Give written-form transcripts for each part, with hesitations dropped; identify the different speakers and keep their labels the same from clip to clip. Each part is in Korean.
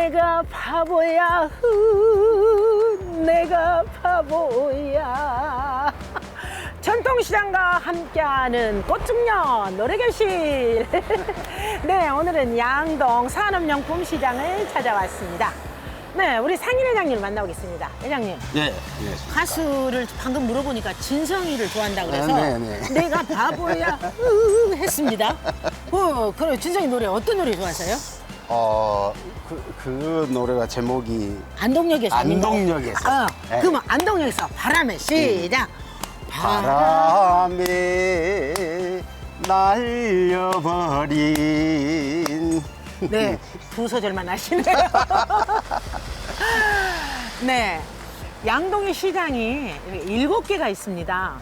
Speaker 1: 내가 바보야, 내가 바보야. 전통시장과 함께하는 꽃중년 노래교실. 네, 오늘은 양동 산업용품시장을 찾아왔습니다. 네, 우리 상인 회장님을 만나보겠습니다. 회장님.
Speaker 2: 네.
Speaker 1: 가수를 방금 물어보니까 진성이를 좋아한다 그래서
Speaker 2: 네.
Speaker 1: 내가 바보야 했습니다. 그럼 진성이 노래 어떤 노래 좋아하세요?
Speaker 2: 그 노래가 제목이
Speaker 1: 안동역에서.
Speaker 2: 안동역에서. 네.
Speaker 1: 그러면 안동역에서 바람에 시작.
Speaker 2: 바람에 날려버린.
Speaker 1: 네, 두 소절만 하시네요. 네, 양동의 시장이 7개가 있습니다.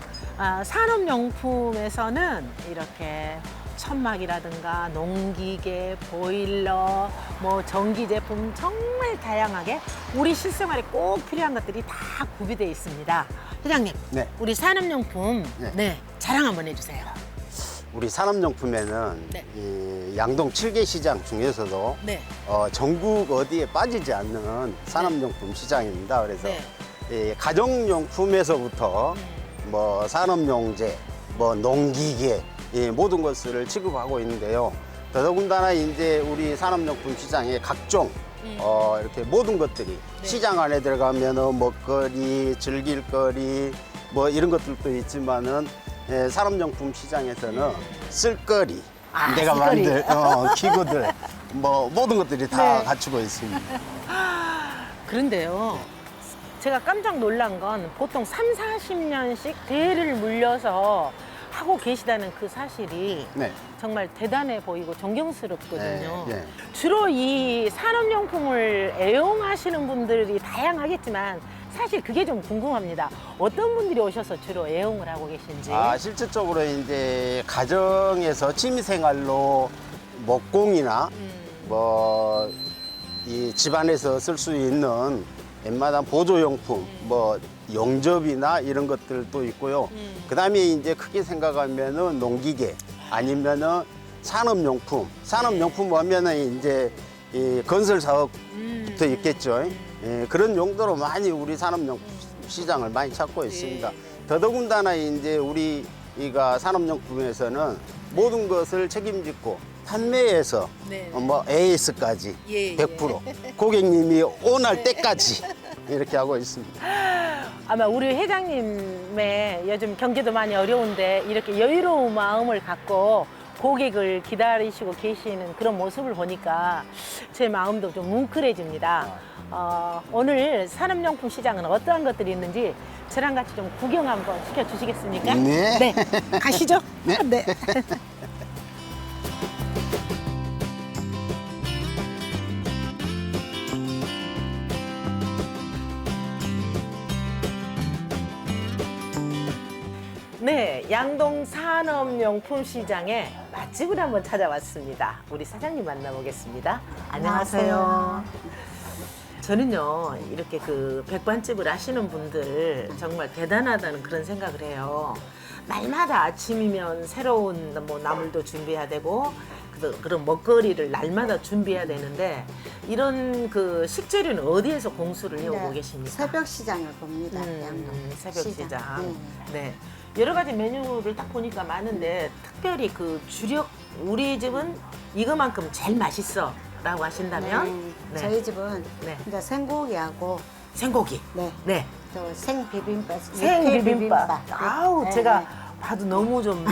Speaker 1: 산업용품에서는 이렇게 천막이라든가 농기계, 보일러, 뭐 전기 제품 정말 다양하게 우리 실생활에 꼭 필요한 것들이 다 구비되어 있습니다. 회장님,
Speaker 2: 네.
Speaker 1: 우리 산업용품
Speaker 2: 네.
Speaker 1: 자랑 한번 해주세요.
Speaker 2: 우리 산업용품에는
Speaker 1: 네.
Speaker 2: 이 양동 7개 시장 중에서도
Speaker 1: 네.
Speaker 2: 전국 어디에 빠지지 않는 산업용품 시장입니다. 그래서
Speaker 1: 네.
Speaker 2: 이 가정용품에서부터 뭐 산업용재, 뭐 농기계 이 모든 것을 취급하고 있는데요. 더더군다나 이제 우리 산업용품 시장에 각종 이렇게 모든 것들이
Speaker 1: 네.
Speaker 2: 시장 안에 들어가면은 먹거리, 즐길거리 뭐 이런 것들도 있지만은 산업용품 시장에서는 쓸거리, 내가
Speaker 1: 쓸거리.
Speaker 2: 만들 기구들 뭐 모든 것들이 다
Speaker 1: 네.
Speaker 2: 갖추고 있습니다.
Speaker 1: 그런데요, 제가 깜짝 놀란 건 보통 3, 40년씩 대를 물려서 하고 계시다는 그 사실이
Speaker 2: 네.
Speaker 1: 정말 대단해 보이고 존경스럽거든요.
Speaker 2: 네, 네.
Speaker 1: 주로 이 산업용품을 애용하시는 분들이 다양하겠지만 사실 그게 좀 궁금합니다. 어떤 분들이 오셔서 주로 애용을 하고 계신지.
Speaker 2: 실질적으로 이제 가정에서 취미생활로 목공이나 뭐 이 집안에서 쓸 수 있는 웬만한 보조용품, 뭐 용접이나 이런 것들도 있고요. 그다음에 이제 크게 생각하면은 농기계 아니면은 산업용품. 산업용품 하면은 이제 이 건설 사업부터 있겠죠. 그런 용도로 많이 우리 산업용품 시장을 많이 찾고 있습니다. 더더군다나 이제 우리가 산업용품에서는 모든 것을 책임지고 판매에서
Speaker 1: 네.
Speaker 2: 뭐 AS까지
Speaker 1: 예,
Speaker 2: 100% 고객님이 원할 때까지 이렇게 하고 있습니다.
Speaker 1: 아마 우리 회장님의 요즘 경제도 많이 어려운데 이렇게 여유로운 마음을 갖고 고객을 기다리시고 계시는 그런 모습을 보니까 제 마음도 좀 뭉클해집니다. 오늘 산업용품 시장은 어떠한 것들이 있는지 저랑 같이 좀 구경 한번 시켜주시겠습니까?
Speaker 2: 네.
Speaker 1: 가시죠.
Speaker 2: 네.
Speaker 1: 네. 네, 양동 산업용품 시장에 맛집을 한번 찾아왔습니다. 우리 사장님 만나보겠습니다. 안녕하세요. 저는요, 이렇게 그 백반집을 하시는 분들 정말 대단하다는 그런 생각을 해요. 날마다 아침이면 새로운 뭐 나물도 준비해야 되고, 그런 먹거리를 날마다 준비해야 되는데, 이런 그 식재료는 어디에서 공수를 해오고 계십니까?
Speaker 3: 새벽 시장을 봅니다. 양동
Speaker 1: 새벽 시장.
Speaker 3: 네.
Speaker 1: 네. 여러 가지 메뉴를 딱 보니까 많은데 특별히 그 주력 우리 집은 이거만큼 제일 맛있어 라고 하신다면
Speaker 3: 저희 집은
Speaker 1: 네.
Speaker 3: 이제 생고기하고
Speaker 1: 생고기.
Speaker 3: 네.
Speaker 1: 네.
Speaker 3: 또 생비빔밥,
Speaker 1: 생비빔밥. 아우
Speaker 3: 네,
Speaker 1: 제가
Speaker 3: 네.
Speaker 1: 봐도 너무 좀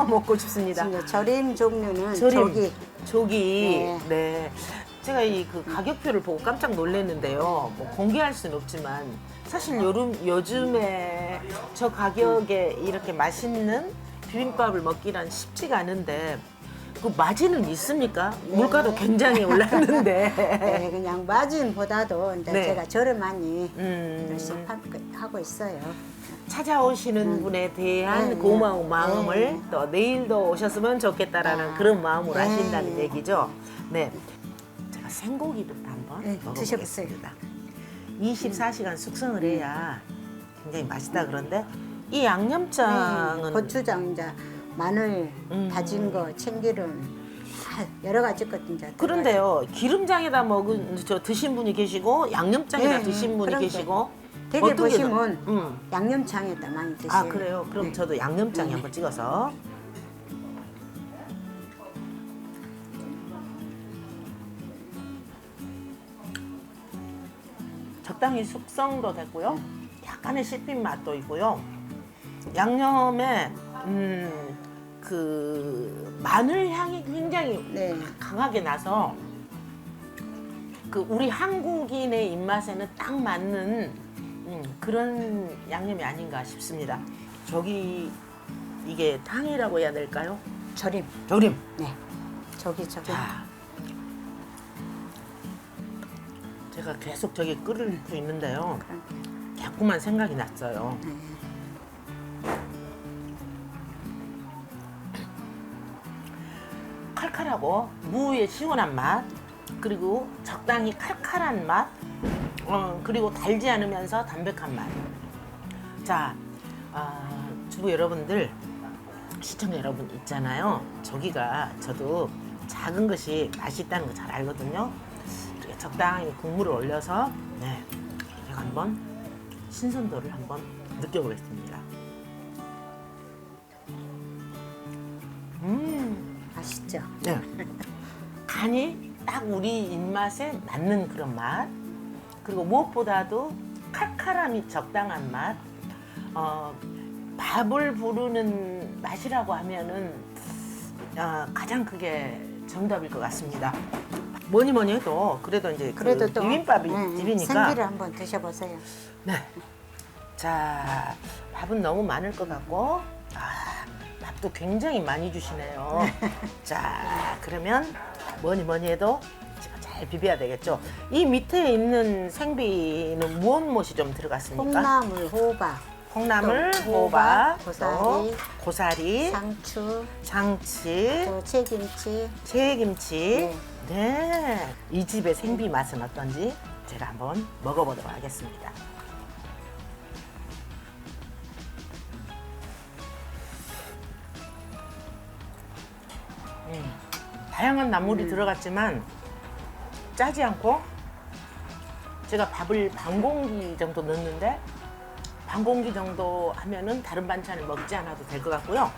Speaker 1: 먹고 싶습니다.
Speaker 3: 지금 절임 종류는
Speaker 1: 조림.
Speaker 3: 조기.
Speaker 1: 조기.
Speaker 3: 네.
Speaker 1: 네. 제가 이 그 가격표를 보고 깜짝 놀랐는데요. 뭐 공개할 수는 없지만 사실 요즘에 저 가격에 이렇게 맛있는 비빔밥을 먹기란 쉽지가 않은데 그 마진은 있습니까? 물가도 굉장히 올랐는데.
Speaker 3: 네, 그냥 마진보다도 이제
Speaker 1: 네.
Speaker 3: 제가 저렴하니 열심히 하고 있어요.
Speaker 1: 찾아오시는 분에 대한
Speaker 3: 네,
Speaker 1: 고마운
Speaker 3: 네.
Speaker 1: 마음을
Speaker 3: 네.
Speaker 1: 또 내일도 오셨으면 좋겠다라는 그런 마음으로
Speaker 3: 네.
Speaker 1: 하신다는 얘기죠. 네. 제가 생고기부터 한번
Speaker 3: 네,
Speaker 1: 먹어보겠습니다. 24시간 숙성을 해야 굉장히 맛있다 그런데 이 양념장은
Speaker 3: 고추장, 이제 마늘, 다진 거, 참기름, 여러 가지 것 이제.
Speaker 1: 그런데요, 기름장에다 먹은 드신 분이 계시고 양념장에다
Speaker 3: 네,
Speaker 1: 드신 분이
Speaker 3: 그런데
Speaker 1: 계시고
Speaker 3: 되게
Speaker 1: 어떤 게
Speaker 3: 보시면
Speaker 1: 더-
Speaker 3: 양념장에다 많이 드세요.
Speaker 1: 아 그래요? 그럼
Speaker 3: 네.
Speaker 1: 저도 양념장에
Speaker 3: 네.
Speaker 1: 한번 찍어서. 적당히 숙성도 됐고요. 약간의 씹힌 맛도 있고요. 양념에 그 마늘 향이 굉장히
Speaker 3: 네.
Speaker 1: 강하게 나서 그 우리 한국인의 입맛에는 딱 맞는 그런 양념이 아닌가 싶습니다. 저기 이게 탕이라고 해야 될까요?
Speaker 3: 조림.
Speaker 1: 조림.
Speaker 3: 네. 저기.
Speaker 1: 자, 제가 계속 저기 끓이고 있는데요. 자꾸만 생각이 났어요. 칼칼하고 무의 시원한 맛, 그리고 적당히 칼칼한 맛, 그리고 달지 않으면서 담백한 맛. 자, 주부 여러분들, 시청자 여러분 있잖아요. 저기가 저도 작은 것이 맛있다는 거 잘 알거든요. 이렇게 적당히 국물을 올려서 네, 제가 한번 신선도를 한번 느껴보겠습니다.
Speaker 3: 맛있죠?
Speaker 1: 네. 간이 딱 우리 입맛에 맞는 그런 맛, 그리고 무엇보다도 칼칼함이 적당한 맛. 밥을 부르는 맛이라고 하면은 가장 그게 정답일 것 같습니다. 뭐니 뭐니 해도 그래도 이제
Speaker 3: 그래도
Speaker 1: 그
Speaker 3: 또
Speaker 1: 비빔밥이 집이니까.
Speaker 3: 생비를 한번 드셔보세요.
Speaker 1: 네. 자, 밥은 너무 많을 것 같고, 밥도 굉장히 많이 주시네요. 자, 그러면 뭐니 뭐니 해도 잘 비벼야 되겠죠. 이 밑에 있는 생비는 무엇이 좀 들어갔습니까?
Speaker 3: 콩나물, 호박,
Speaker 1: 콩나물,
Speaker 3: 또
Speaker 1: 호박,
Speaker 3: 호박,
Speaker 1: 또 고사리,
Speaker 3: 상추,
Speaker 1: 장치,
Speaker 3: 또 채김치.
Speaker 1: 채김치. 네. 이 집의 생비 맛은 어떤지 제가 한번 먹어보도록 하겠습니다. 다양한 나물이 들어갔지만 짜지 않고, 제가 밥을 반 공기 정도 넣는데 반 공기 정도 하면은 다른 반찬을 먹지 않아도 될 것 같고요.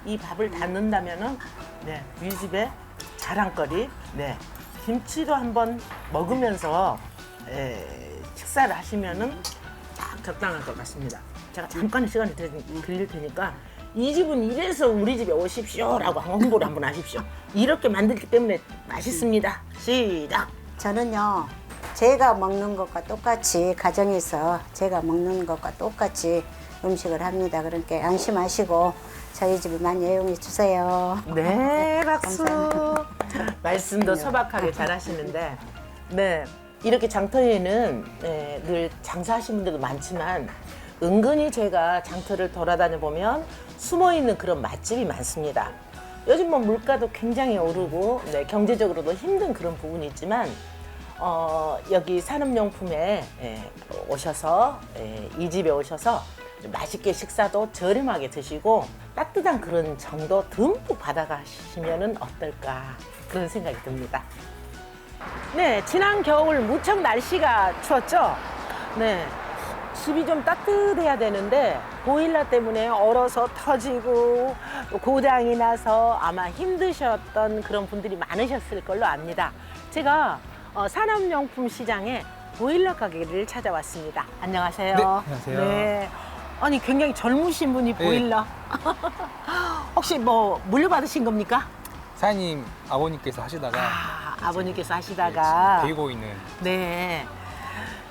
Speaker 1: 이 밥을 다 넣는다면은 네, 이 집의 자랑거리. 네, 김치도 한번 먹으면서 식사를 하시면은 딱 적당할 것 같습니다. 제가 잠깐 시간을 드릴 테니까 이 집은 이래서 우리 집에 오십시오라고 홍보를 한번 하십시오. 이렇게 만들기 때문에 맛있습니다. 시작.
Speaker 3: 저는요, 제가 먹는 것과 똑같이 가정에서 제가 먹는 것과 똑같이 음식을 합니다. 그러니까 양심하시고 저희 집을 많이 애용해 주세요.
Speaker 1: 네, 박수.
Speaker 3: 감사합니다.
Speaker 1: 말씀도 소박하게 잘하시는데, 네, 이렇게 장터에는 늘 장사하시는 분들도 많지만 은근히 제가 장터를 돌아다녀 보면 숨어 있는 그런 맛집이 많습니다. 요즘 뭐 물가도 굉장히 오르고 경제적으로도 힘든 그런 부분이 있지만 여기 산업용품에 오셔서 이 집에 오셔서 맛있게 식사도 저렴하게 드시고 따뜻한 그런 정도 듬뿍 받아가시면은 어떨까 그런 생각이 듭니다. 네, 지난 겨울 무척 날씨가 추웠죠? 네, 집이 좀 따뜻해야 되는데 보일러 때문에 얼어서 터지고 또 고장이 나서 아마 힘드셨던 그런 분들이 많으셨을 걸로 압니다. 제가 산업용품 시장에 보일러 가게를 찾아왔습니다. 안녕하세요.
Speaker 4: 네, 안녕하세요.
Speaker 1: 네. 아니 굉장히 젊으신 분이
Speaker 4: 네.
Speaker 1: 보일러. 혹시 뭐 물려받으신 겁니까?
Speaker 4: 사장님 아버님께서 하시다가
Speaker 1: 아버님께서 하시다가.
Speaker 4: 배우고 있는
Speaker 1: 네.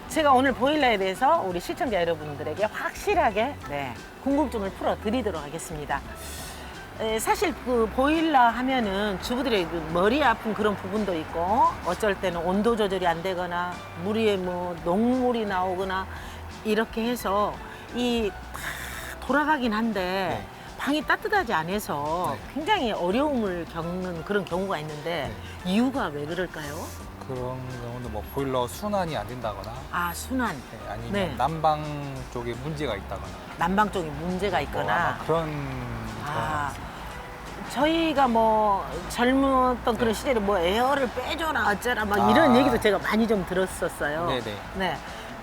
Speaker 1: 제가 오늘 보일러에 대해서 우리 시청자 여러분들에게 확실하게 궁금증을 풀어드리도록 하겠습니다. 사실 그 보일러 하면은 주부들의 그 머리 아픈 그런 부분도 있고 어쩔 때는 온도 조절이 안 되거나 물 위에 뭐 녹물이 나오거나 이렇게 해서 이 돌아가긴 한데 방이 따뜻하지 않아서 굉장히 어려움을 겪는 그런 경우가 있는데 이유가 왜 그럴까요?
Speaker 4: 그런 경우는 뭐 보일러 순환이 안 된다거나
Speaker 1: 아, 순환.
Speaker 4: 아니면
Speaker 1: 네.
Speaker 4: 난방 쪽에 문제가 있다거나
Speaker 1: 난방 쪽에 문제가
Speaker 4: 뭐
Speaker 1: 있거나.
Speaker 4: 아마 그런
Speaker 1: 아, 저희가 뭐 젊었던 그런 시절에 뭐 에어를 빼줘라 어쩌라 막 이런 얘기도 제가 많이 좀 들었었어요.
Speaker 4: 네네.
Speaker 1: 네.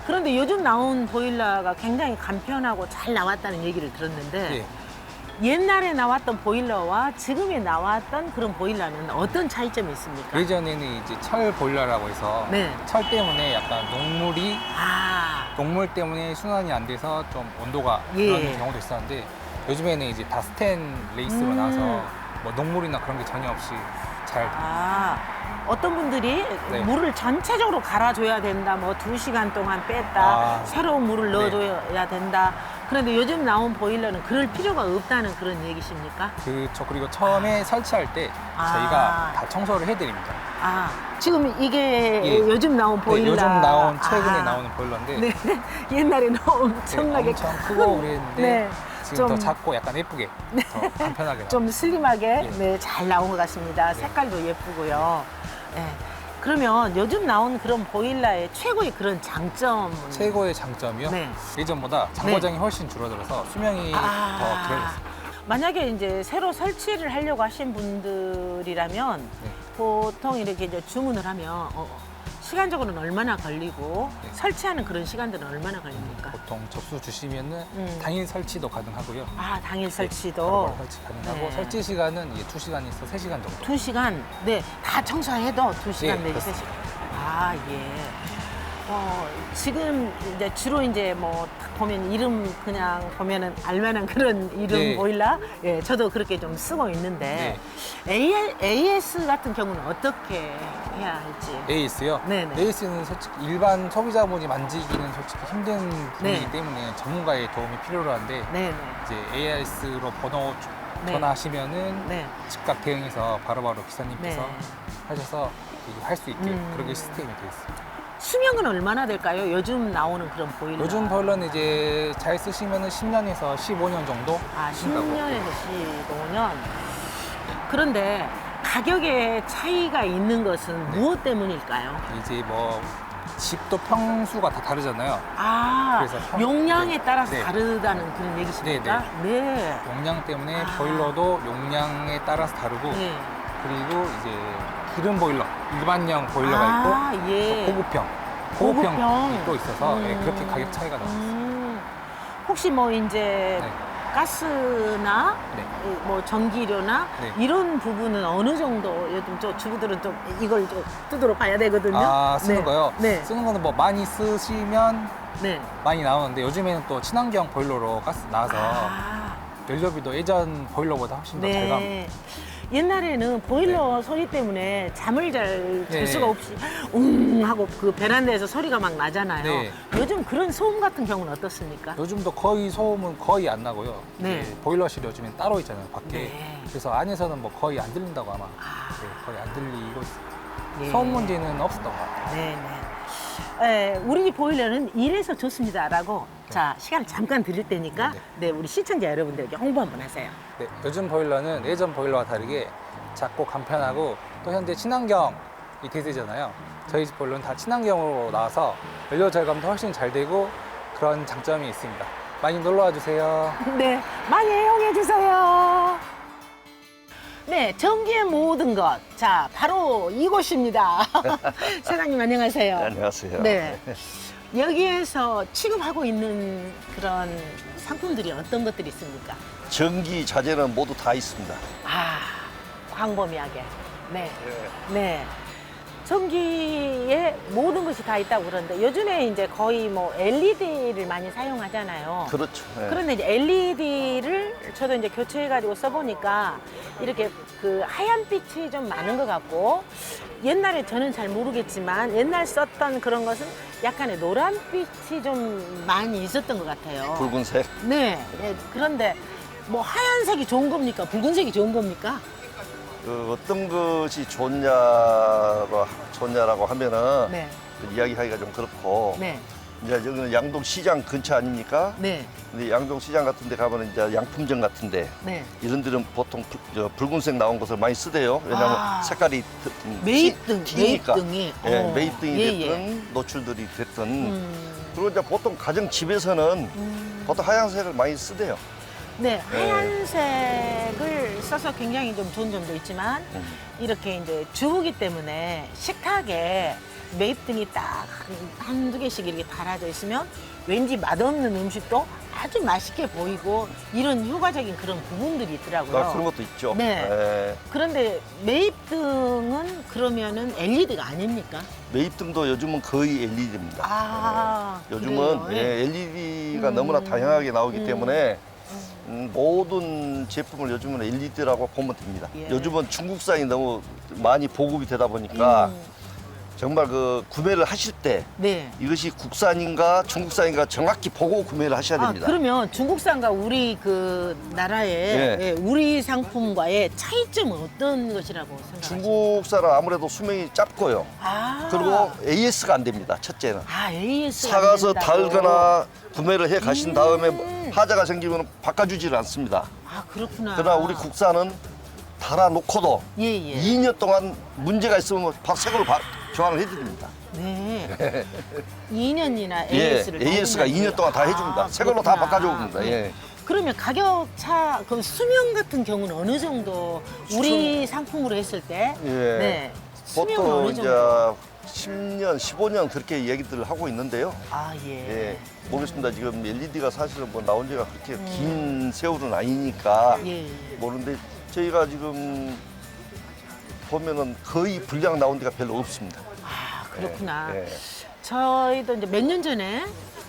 Speaker 1: 그런데 요즘 나온 보일러가 굉장히 간편하고 잘 나왔다는 얘기를 들었는데
Speaker 4: 네.
Speaker 1: 옛날에 나왔던 보일러와 지금에 나왔던 그런 보일러는 어떤 차이점이 있습니까?
Speaker 4: 예전에는 이제 철 보일러라고 해서
Speaker 1: 네.
Speaker 4: 철 때문에 약간 녹물 때문에 순환이 안 돼서 좀 온도가
Speaker 1: 예.
Speaker 4: 그런 경우도 있었는데 요즘에는 이제 다 스테인레이스로 나와서 뭐 녹물이나 그런 게 전혀 없이 잘
Speaker 1: 어떤 분들이
Speaker 4: 네.
Speaker 1: 물을 전체적으로 갈아줘야 된다, 뭐 2시간 동안 뺐다,
Speaker 4: 아.
Speaker 1: 새로운 물을
Speaker 4: 네.
Speaker 1: 넣어줘야 된다. 그런데 요즘 나온 보일러는 그럴 필요가 없다는 그런 얘기십니까?
Speaker 4: 그렇죠. 그리고 처음에 설치할 때
Speaker 1: 아.
Speaker 4: 저희가 다 청소를 해드립니다.
Speaker 1: 지금 이게
Speaker 4: 예.
Speaker 1: 요즘 나온 보일러.
Speaker 4: 네, 요즘 최근에 나오는 보일러인데
Speaker 1: 네. 옛날에는 엄청나게
Speaker 4: 엄청
Speaker 1: 큰,
Speaker 4: 크고 그랬는데
Speaker 1: 네.
Speaker 4: 지금 더 작고 약간 예쁘게 더 간편하게 나와요.
Speaker 1: 좀 슬림하게
Speaker 4: 예.
Speaker 1: 네, 잘 나온 것 같습니다. 색깔도 예쁘고요. 네. 그러면 요즘 나온 그런 보일러의 최고의 그런 장점은?
Speaker 4: 최고의 장점이요?
Speaker 1: 네.
Speaker 4: 예전보다 장고장이 훨씬 줄어들어서 수명이 더 길어졌어요.
Speaker 1: 만약에 이제 새로 설치를 하려고 하신 분들이라면
Speaker 4: 네.
Speaker 1: 보통 이렇게 이제 주문을 하면 시간적으로는 얼마나 걸리고
Speaker 4: 네.
Speaker 1: 설치하는 그런 시간들은 얼마나 걸립니까?
Speaker 4: 보통 접수 주시면은
Speaker 1: 음.
Speaker 4: 당일 설치도 가능하고요.
Speaker 1: 당일 설치도.
Speaker 4: 바로바로 설치 가능하고
Speaker 1: 네.
Speaker 4: 설치 시간은 이제 2시간에서 3시간 정도.
Speaker 1: 2시간, 네, 다 청소해도 2시간
Speaker 4: 예,
Speaker 1: 내지
Speaker 4: 그렇습니다.
Speaker 1: 3시간. 예. 지금 이제 주로 이제 뭐 딱 보면 이름 그냥 보면은 알만한 그런 이름
Speaker 4: 예.
Speaker 1: 보일러? 예, 저도 그렇게 좀 쓰고 있는데 AS 같은 경우는 어떻게 해야 할지.
Speaker 4: AS요?
Speaker 1: 네네.
Speaker 4: AS는 솔직히 일반 소비자분이 만지기는 솔직히 힘든 부분이기
Speaker 1: 네.
Speaker 4: 때문에 전문가의 도움이 필요로 한데
Speaker 1: 네네.
Speaker 4: 이제 AS로 번호
Speaker 1: 네.
Speaker 4: 전화하시면은
Speaker 1: 네.
Speaker 4: 즉각 대응해서 바로바로 기사님께서
Speaker 1: 네.
Speaker 4: 하셔서 할 수 있게
Speaker 1: 음.
Speaker 4: 그렇게 시스템이 되어 있습니다.
Speaker 1: 수명은 얼마나 될까요? 요즘 나오는 그런 보일러.
Speaker 4: 요즘 보일러는 이제 잘 쓰시면은 10년에서 15년 정도 쓴다고.
Speaker 1: 10년에서 15년. 그런데 가격의 차이가 있는 것은
Speaker 4: 네.
Speaker 1: 무엇 때문일까요?
Speaker 4: 이제 뭐 집도 평수가 다 다르잖아요. 그래서
Speaker 1: 용량에
Speaker 4: 네.
Speaker 1: 따라서
Speaker 4: 네.
Speaker 1: 다르다는 그런 얘기십니까? 네.
Speaker 4: 용량 때문에 보일러도 용량에 따라서 다르고
Speaker 1: 네.
Speaker 4: 그리고 이제 기름 보일러, 일반형 보일러가 있고
Speaker 1: 예.
Speaker 4: 또 고급형이
Speaker 1: 고급형.
Speaker 4: 또 있어서 예, 그렇게 가격 차이가 나요.
Speaker 1: 혹시 뭐 이제
Speaker 4: 네.
Speaker 1: 가스나
Speaker 4: 네.
Speaker 1: 뭐 전기료나
Speaker 4: 네.
Speaker 1: 이런 부분은 어느 정도 요즘 저 주부들은 좀 이걸 좀 두드러 봐야 되거든요.
Speaker 4: 쓰는
Speaker 1: 네.
Speaker 4: 거요?
Speaker 1: 네.
Speaker 4: 쓰는 거는 뭐 많이 쓰시면
Speaker 1: 네.
Speaker 4: 많이 나오는데 요즘에는 또 친환경 보일러로 가스 나와서 연료비도 예전 보일러보다 훨씬 더 잘 갑니다.
Speaker 1: 네. 옛날에는 보일러 소리 때문에 잠을 잘 잘
Speaker 4: 네.
Speaker 1: 수가 없이 하고 그 베란다에서 소리가 막 나잖아요.
Speaker 4: 네.
Speaker 1: 요즘 그런 소음 같은 경우는 어떻습니까?
Speaker 4: 요즘도 거의 소음은 거의 안 나고요.
Speaker 1: 네.
Speaker 4: 이제 보일러실이 요즘엔 따로 있잖아요, 밖에.
Speaker 1: 네.
Speaker 4: 그래서 안에서는 뭐 거의 안 들린다고 아마 네, 거의 안 들리고 있어요.
Speaker 1: 예.
Speaker 4: 소음 문제는 없었던 것 같아요.
Speaker 1: 네네. 우리 집 보일러는 이래서 좋습니다라고 자 시간 잠깐 드릴 테니까 네 우리 시청자 여러분들에게 홍보 한번 하세요.
Speaker 4: 네, 요즘 보일러는 예전 보일러와 다르게 작고 간편하고 또 현재 친환경이 대세잖아요. 저희 집 보일러는 다 친환경으로 나와서 연료 절감도 훨씬 잘 되고 그런 장점이 있습니다. 많이 놀러 와 주세요.
Speaker 1: 네, 많이 애용해 주세요. 네, 전기의 모든 것. 자, 바로 이곳입니다. 사장님 안녕하세요.
Speaker 5: 안녕하세요.
Speaker 1: 네. 여기에서 취급하고 있는 그런 상품들이 어떤 것들이 있습니까?
Speaker 5: 전기 자재는 모두 다 있습니다.
Speaker 1: 광범위하게. 네. 네. 전기에 모든 것이 다 있다고 그러는데 요즘에 이제 거의 뭐 LED를 많이 사용하잖아요.
Speaker 5: 그렇죠. 네.
Speaker 1: 그런데 이제 LED를 저도 이제 교체해가지고 써보니까 이렇게 그 하얀 빛이 좀 많은 것 같고 옛날에 저는 잘 모르겠지만 옛날 썼던 그런 것은 약간의 노란빛이 좀 많이 있었던 것 같아요.
Speaker 5: 붉은색.
Speaker 1: 네. 네. 그런데 뭐 하얀색이 좋은 겁니까? 붉은색이 좋은 겁니까?
Speaker 5: 그 어떤 것이 좋냐라고 하면은
Speaker 1: 네.
Speaker 5: 그 이야기하기가 좀 그렇고
Speaker 1: 네.
Speaker 5: 이제 여기는 양동 시장 근처 아닙니까?
Speaker 1: 네.
Speaker 5: 근데 양동 시장 같은 데 가면 이제 양품점 같은데
Speaker 1: 네.
Speaker 5: 이런 데는 보통 붉은색 나온 것을 많이 쓰대요. 왜냐하면 색깔이
Speaker 1: 매입등,
Speaker 5: 튀니까.
Speaker 1: 매입등이.
Speaker 5: 예, 매입등이
Speaker 1: 예,
Speaker 5: 됐든 노출들이 됐든 그리고 이제 보통 가정 집에서는 보통 하얀색을 많이 쓰대요.
Speaker 1: 네, 하얀색을 써서 굉장히 좀 좋은 점도 있지만 이렇게 이제 주부기 때문에 식탁에 매입등이 딱 한두 개씩 이렇게 달아져 있으면 왠지 맛없는 음식도 아주 맛있게 보이고 이런 효과적인 그런 부분들이 있더라고요.
Speaker 5: 아, 그런 것도 있죠.
Speaker 1: 네.
Speaker 5: 예.
Speaker 1: 그런데 매입등은 그러면은 LED가 아닙니까?
Speaker 5: 매입등도 요즘은 거의 LED입니다.
Speaker 1: 아,
Speaker 5: 요즘은
Speaker 1: 그래요?
Speaker 5: 예, LED가 너무나 다양하게 나오기 때문에 모든 제품을 요즘은 LED라고 보면 됩니다.
Speaker 1: 예.
Speaker 5: 요즘은 중국산이 너무 많이 보급이 되다 보니까 정말 그 구매를 하실 때
Speaker 1: 네.
Speaker 5: 이것이 국산인가 중국산인가 정확히 보고 구매를 하셔야
Speaker 1: 아,
Speaker 5: 됩니다.
Speaker 1: 그러면 중국산과 우리 그 나라의
Speaker 5: 예.
Speaker 1: 예, 우리 상품과의 차이점은 어떤 것이라고 생각하십니까?
Speaker 5: 중국산은 아무래도 수명이 짧고요.
Speaker 1: 아,
Speaker 5: 그리고 AS가 안 됩니다. 첫째는.
Speaker 1: 아, AS가
Speaker 5: 사가서 달거나 구매를 해 가신 다음에 하자가 생기면 바꿔주지를 않습니다.
Speaker 1: 아, 그렇구나.
Speaker 5: 그러나 우리 국산은 달아놓고도
Speaker 1: 예, 예.
Speaker 5: 2년 동안 문제가 있으면 새걸로 교환을 해드립니다.
Speaker 1: 네. 2년이나
Speaker 5: 예,
Speaker 1: AS를
Speaker 5: AS가 2년 동안 다 해줍니다. 새걸로 다 바꿔줍니다.
Speaker 1: 네.
Speaker 5: 예.
Speaker 1: 그러면 가격 차, 그럼 수명 같은 경우는 어느 정도 우리 상품으로 했을 때?
Speaker 5: 예.
Speaker 1: 네. 수명은
Speaker 5: 보통
Speaker 1: 어느
Speaker 5: 이제
Speaker 1: 정도?
Speaker 5: 10년, 15년 그렇게 얘기들을 하고 있는데요.
Speaker 1: 아, 예.
Speaker 5: 예, 모르겠습니다. 지금 LED가 사실은 뭐 나온 지가 그렇게 긴 세월은 아니니까
Speaker 1: 예.
Speaker 5: 모르는데 저희가 지금 보면은 거의 불량 나온 데가 별로 없습니다.
Speaker 1: 아, 그렇구나.
Speaker 5: 예, 예.
Speaker 1: 저희도 이제 몇 년 전에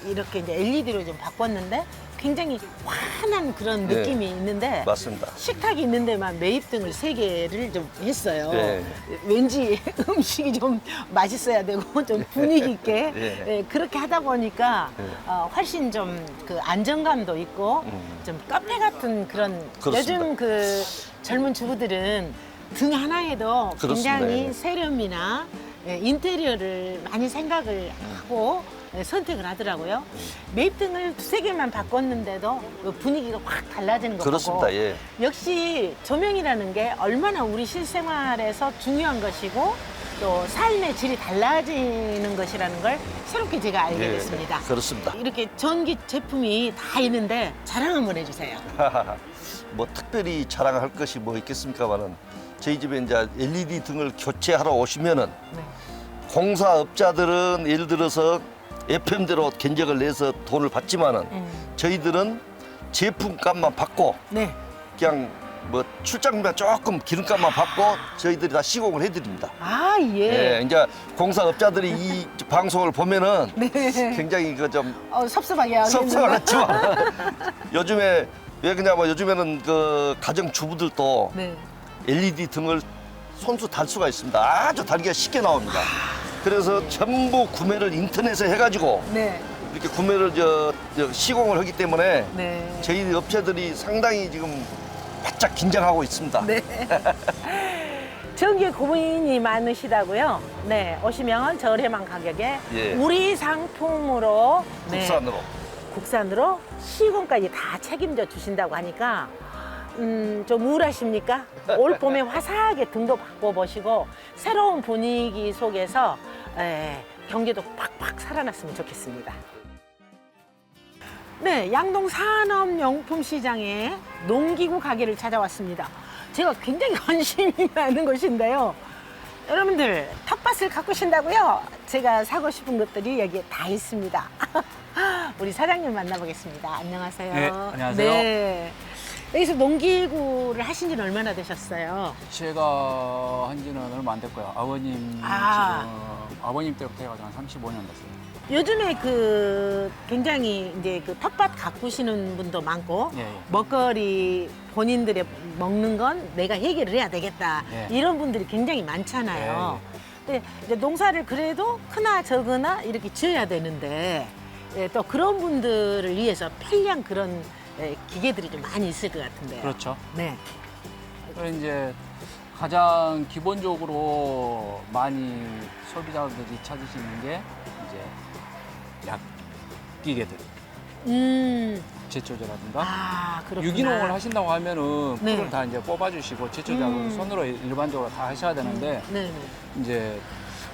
Speaker 1: 이렇게 이제 LED로 좀 바꿨는데 굉장히 환한 그런
Speaker 5: 네.
Speaker 1: 느낌이 있는데
Speaker 5: 맞습니다.
Speaker 1: 식탁이 있는 데만 매입등을 3개를 좀 했어요.
Speaker 5: 네.
Speaker 1: 왠지 음식이 좀 맛있어야 되고 좀 분위기 있게
Speaker 5: 네.
Speaker 1: 예, 그렇게 하다 보니까
Speaker 5: 네.
Speaker 1: 훨씬 좀 그 안정감도 있고 좀 카페 같은 그런
Speaker 5: 그렇습니다.
Speaker 1: 요즘 그 젊은 주부들은 등 하나에도
Speaker 5: 그렇습니다.
Speaker 1: 굉장히
Speaker 5: 예.
Speaker 1: 세련미나 예, 인테리어를 많이 생각을 하고 예, 선택을 하더라고요. 매입등을 2-3개만 바꿨는데도 그 분위기가 확 달라지는 것
Speaker 5: 그렇습니다.
Speaker 1: 같고
Speaker 5: 예.
Speaker 1: 역시 조명이라는 게 얼마나 우리 실생활에서 중요한 것이고 또 삶의 질이 달라지는 것이라는 걸 새롭게 제가 알게
Speaker 5: 예,
Speaker 1: 됐습니다.
Speaker 5: 그렇습니다.
Speaker 1: 이렇게 전기 제품이 다 있는데 자랑 한번 해주세요.
Speaker 5: 뭐 특별히 자랑할 것이 뭐 있겠습니까만은 저희 집에 이제 LED 등을 교체하러 오시면은
Speaker 1: 네.
Speaker 5: 공사업자들은 예를 들어서 FM대로 견적을 내서 돈을 받지만은 저희들은 제품값만 받고
Speaker 1: 네.
Speaker 5: 그냥 뭐 출장비만 조금 기름값만 받고 저희들이 다 시공을 해드립니다.
Speaker 1: 아, 예.
Speaker 5: 예, 이제 공사업자들이 이 방송을 보면은
Speaker 1: 네.
Speaker 5: 굉장히 그 좀
Speaker 1: 섭섭하게 하겠는데.
Speaker 5: 섭섭하겠지만 요즘에 왜 그러냐면 요즘에는 그 가정 주부들도
Speaker 1: 네.
Speaker 5: LED 등을 손수 달 수가 있습니다. 아주 달기가 쉽게 나옵니다. 그래서 전부 구매를 인터넷에 해가지고
Speaker 1: 네.
Speaker 5: 이렇게 구매를 시공을 하기 때문에
Speaker 1: 네.
Speaker 5: 저희 업체들이 상당히 지금 바짝 긴장하고 있습니다.
Speaker 1: 네. 전기에 고민이 많으시다고요? 네. 오시면 저렴한 가격에
Speaker 5: 예.
Speaker 1: 우리 상품으로 네,
Speaker 5: 국산으로.
Speaker 1: 국산으로 시공까지 다 책임져 주신다고 하니까 좀 우울하십니까? 올 봄에 화사하게 등도 바꿔보시고 새로운 분위기 속에서 경기도 팍팍 살아났으면 좋겠습니다. 네, 양동 산업용품시장에 농기구 가게를 찾아왔습니다. 제가 굉장히 관심이 많은 곳인데요. 여러분들 텃밭을 가꾸신다고요? 제가 사고 싶은 것들이 여기에 다 있습니다. 우리 사장님 만나보겠습니다. 안녕하세요.
Speaker 6: 네, 안녕하세요.
Speaker 1: 네. 여기서 농기구를 하신 지는 얼마나 되셨어요?
Speaker 6: 제가 한 지는 얼마 안 됐고요. 아버님 지금 아버님 때부터 해가지고 한 35년 됐어요.
Speaker 1: 요즘에 그 굉장히 이제 그 텃밭 가꾸시는 분도 많고
Speaker 6: 예, 예.
Speaker 1: 먹거리 본인들의 먹는 건 내가 해결을 해야 되겠다
Speaker 6: 예.
Speaker 1: 이런 분들이 굉장히 많잖아요.
Speaker 6: 예,
Speaker 1: 근데 이제 농사를 그래도 크나 적으나 이렇게 지어야 되는데 또 그런 분들을 위해서 편리한 그런 기계들이 좀 많이 있을 것 같은데요.
Speaker 6: 그렇죠.
Speaker 1: 네.
Speaker 6: 그리고 이제 가장 기본적으로 많이 소비자들이 찾으시는 게 이제 약기계들, 제초제라든가
Speaker 1: 아, 그렇구나.
Speaker 6: 유기농을 하신다고 하면은
Speaker 1: 네.
Speaker 6: 풀을 다 이제 뽑아주시고 제초작은 손으로 일반적으로 다 하셔야 되는데
Speaker 1: 네네.
Speaker 6: 이제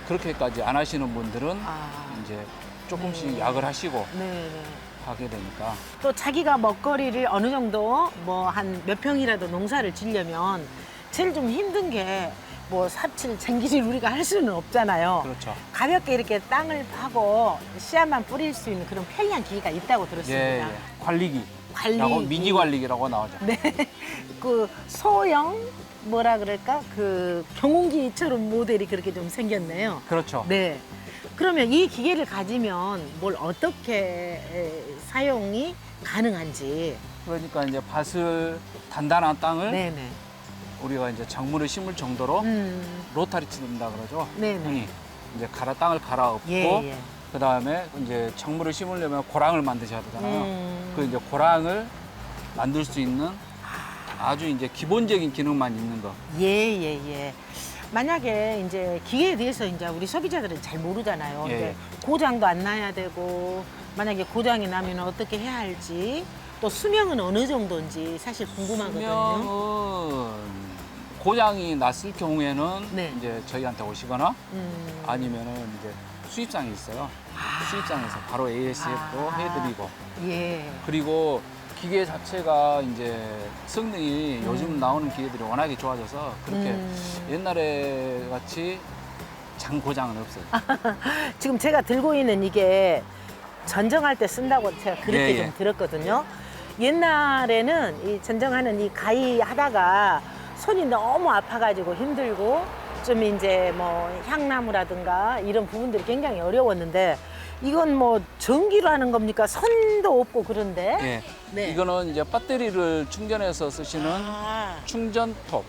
Speaker 6: 그렇게까지 안 하시는 분들은
Speaker 1: 아,
Speaker 6: 이제 조금씩
Speaker 1: 네.
Speaker 6: 약을 하시고
Speaker 1: 네네.
Speaker 6: 가게 되니까
Speaker 1: 또 자기가 먹거리를 어느 정도 뭐 한 몇 평이라도 농사를 지려면 제일 좀 힘든 게 뭐 삽질, 쟁기질 우리가 할 수는 없잖아요.
Speaker 6: 그렇죠.
Speaker 1: 가볍게 이렇게 땅을 파고 씨앗만 뿌릴 수 있는 그런 편리한 기계가 있다고 들었습니다.
Speaker 6: 예, 예. 관리기라고
Speaker 1: 관리기.
Speaker 6: 미니 관리기라고 나오죠.
Speaker 1: 네. 그 소형 뭐라 그럴까? 그 경운기처럼 모델이 그렇게 좀 생겼네요.
Speaker 6: 그렇죠.
Speaker 1: 네. 그러면 이 기계를 가지면 뭘 어떻게 사용이 가능한지.
Speaker 6: 그러니까 이제 밭을 단단한 땅을
Speaker 1: 네네.
Speaker 6: 우리가 이제 작물을 심을 정도로 로타리 치는다 그러죠.
Speaker 1: 네네.
Speaker 6: 흔히 이제 땅을 갈아엎고
Speaker 1: 예, 예.
Speaker 6: 그 다음에 이제 작물을 심으려면 고랑을 만드셔야 되잖아요.
Speaker 1: 음.
Speaker 6: 그 이제 고랑을 만들 수 있는 아주 이제 기본적인 기능만 있는 거.
Speaker 1: 예, 예, 예. 만약에 이제 기계에 대해서 이제 우리 소비자들은 잘 모르잖아요.
Speaker 6: 예,
Speaker 1: 근데
Speaker 6: 예.
Speaker 1: 고장도 안 나야 되고, 만약에 고장이 나면 어떻게 해야 할지, 또 수명은 어느 정도인지 사실 궁금하거든요.
Speaker 6: 수명은 고장이 났을 경우에는
Speaker 1: 네.
Speaker 6: 이제 저희한테 오시거나
Speaker 1: 음.
Speaker 6: 아니면은 이제 수입상이 있어요. 수입상에서 바로 ASF로 해드리고
Speaker 1: 예.
Speaker 6: 그리고 기계 자체가 이제 성능이 요즘 나오는 기계들이 워낙에 좋아져서 그렇게 옛날에 같이 장고장은 없어요.
Speaker 1: 지금 제가 들고 있는 이게 전정할 때 쓴다고 제가 그렇게
Speaker 6: 예, 예.
Speaker 1: 좀 들었거든요. 옛날에는 이 전정하는 이 가위 하다가 손이 너무 아파가지고 힘들고 좀 이제 뭐 향나무라든가 이런 부분들이 굉장히 어려웠는데 이건 뭐 전기로 하는 겁니까? 선도 없고 그런데.
Speaker 6: 예.
Speaker 1: 네.
Speaker 6: 이거는 이제 배터리를 충전해서 쓰시는
Speaker 1: 아,
Speaker 6: 충전톱.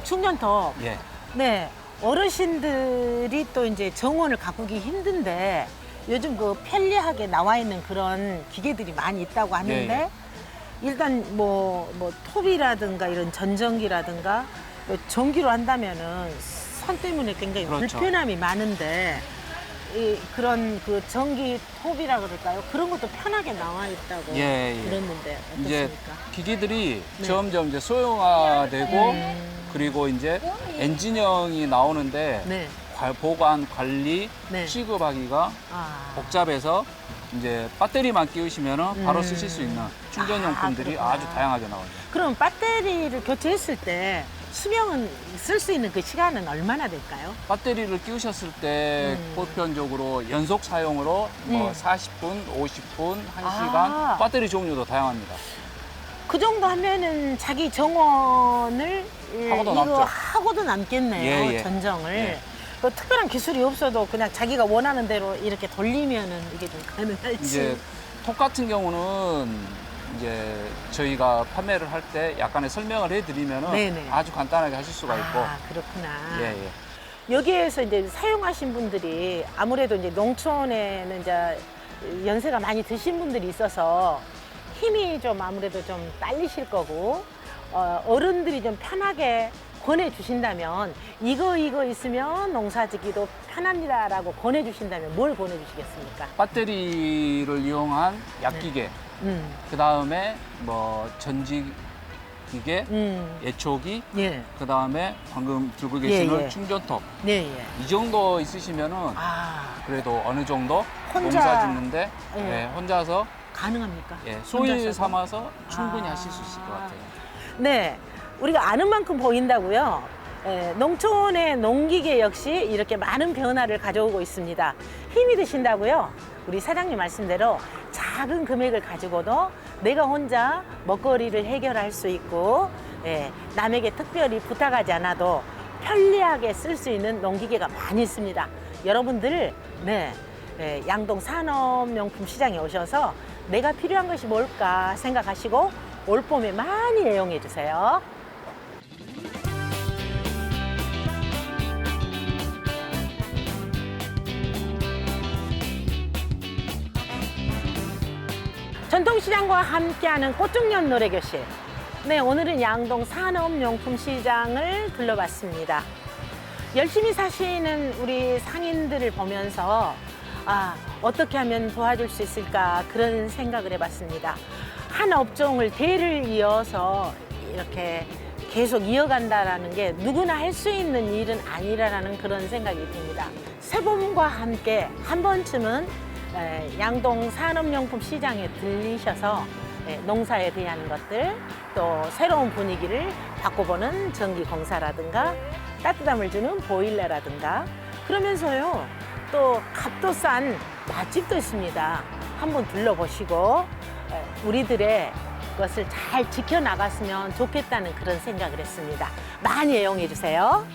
Speaker 1: 충전톱.
Speaker 6: 예.
Speaker 1: 네. 어르신들이 또 이제 정원을 가꾸기 힘든데 요즘 그 편리하게 나와 있는 그런 기계들이 많이 있다고 하는데
Speaker 6: 예, 예.
Speaker 1: 일단 뭐 톱이라든가 이런 전전기라든가 전기로 한다면은 선 때문에 굉장히
Speaker 6: 그렇죠.
Speaker 1: 불편함이 많은데 그런 그 전기 톱이라 그럴까요? 그런 것도 편하게 나와 있다고
Speaker 6: 예, 예.
Speaker 1: 들었는데
Speaker 6: 이제
Speaker 1: 어떻습니까?
Speaker 6: 기기들이
Speaker 1: 네.
Speaker 6: 점점 이제 소형화되고 그리고 이제 엔진형이 나오는데
Speaker 1: 네.
Speaker 6: 보관, 관리,
Speaker 1: 네.
Speaker 6: 취급하기가
Speaker 1: 아.
Speaker 6: 복잡해서 이제 배터리만 끼우시면 바로 쓰실 수 있는 충전용품들이
Speaker 1: 그렇구나.
Speaker 6: 아주 다양하게 나와요.
Speaker 1: 그럼 배터리를 교체했을 때 수명은 쓸 수 있는 그 시간은 얼마나 될까요?
Speaker 6: 배터리를 끼우셨을 때 보편적으로 연속 사용으로 뭐 40분, 50분, 1시간
Speaker 1: 아.
Speaker 6: 배터리 종류도 다양합니다.
Speaker 1: 그 정도 하면은 자기 정원을
Speaker 6: 하고도
Speaker 1: 이거
Speaker 6: 남죠.
Speaker 1: 하고도 남겠네요.
Speaker 6: 예, 예.
Speaker 1: 전정을.
Speaker 6: 예.
Speaker 1: 그 특별한 기술이 없어도 그냥 자기가 원하는 대로 이렇게 돌리면은 이게 좀 가능할지.
Speaker 6: 이제 톱 같은 경우는 이제 저희가 판매를 할 때 약간의 설명을 해드리면은
Speaker 1: 네네.
Speaker 6: 아주 간단하게 하실 수가 있고.
Speaker 1: 아, 그렇구나.
Speaker 6: 예, 예.
Speaker 1: 여기에서 이제 사용하신 분들이 아무래도 이제 농촌에는 이제 연세가 많이 드신 분들이 있어서 힘이 좀 아무래도 좀 딸리실 거고 어른들이 좀 편하게 권해주신다면 이거 있으면 농사짓기도 편합니다라고 권해주신다면 뭘 권해주시겠습니까?
Speaker 6: 배터리를 이용한 약기계, 그 다음에 뭐 전지기계, 예초기,
Speaker 1: 예,
Speaker 6: 그 다음에 방금 들고 계시는
Speaker 1: 예.
Speaker 6: 충전톱.
Speaker 1: 예, 예.
Speaker 6: 이 정도 있으시면은
Speaker 1: 아,
Speaker 6: 그래도 어느 정도
Speaker 1: 혼자-
Speaker 6: 농사 짓는데
Speaker 1: 예.
Speaker 6: 예, 혼자서
Speaker 1: 가능합니까?
Speaker 6: 소일
Speaker 1: 혼자서도?
Speaker 6: 삼아서 충분히
Speaker 1: 아.
Speaker 6: 하실 수 있을 것 같아요.
Speaker 1: 네, 우리가 아는 만큼 보인다고요. 농촌의 농기계 역시 이렇게 많은 변화를 가져오고 있습니다. 힘이 드신다고요? 우리 사장님 말씀대로 작은 금액을 가지고도 내가 혼자 먹거리를 해결할 수 있고 남에게 특별히 부탁하지 않아도 편리하게 쓸 수 있는 농기계가 많이 있습니다. 여러분들 양동 산업용품 시장에 오셔서 내가 필요한 것이 뭘까 생각하시고 올 봄에 많이 애용해 주세요. 전통시장과 함께하는 꽃중년 노래교실. 네, 오늘은 양동 산업용품 시장을 둘러봤습니다. 열심히 사시는 우리 상인들을 보면서 어떻게 하면 도와줄 수 있을까 그런 생각을 해봤습니다. 한 업종을 대를 이어서 이렇게 계속 이어간다라는 게 누구나 할 수 있는 일은 아니라는 그런 생각이 듭니다. 새봄과 함께 한 번쯤은 양동 산업용품 시장에 들리셔서 농사에 대한 것들, 또 새로운 분위기를 바꿔보는 전기공사라든가 따뜻함을 주는 보일러라든가, 그러면서요 또 값도 싼 맛집도 있습니다. 한번 둘러보시고 우리들의 것을 잘 지켜나갔으면 좋겠다는 그런 생각을 했습니다. 많이 애용해 주세요.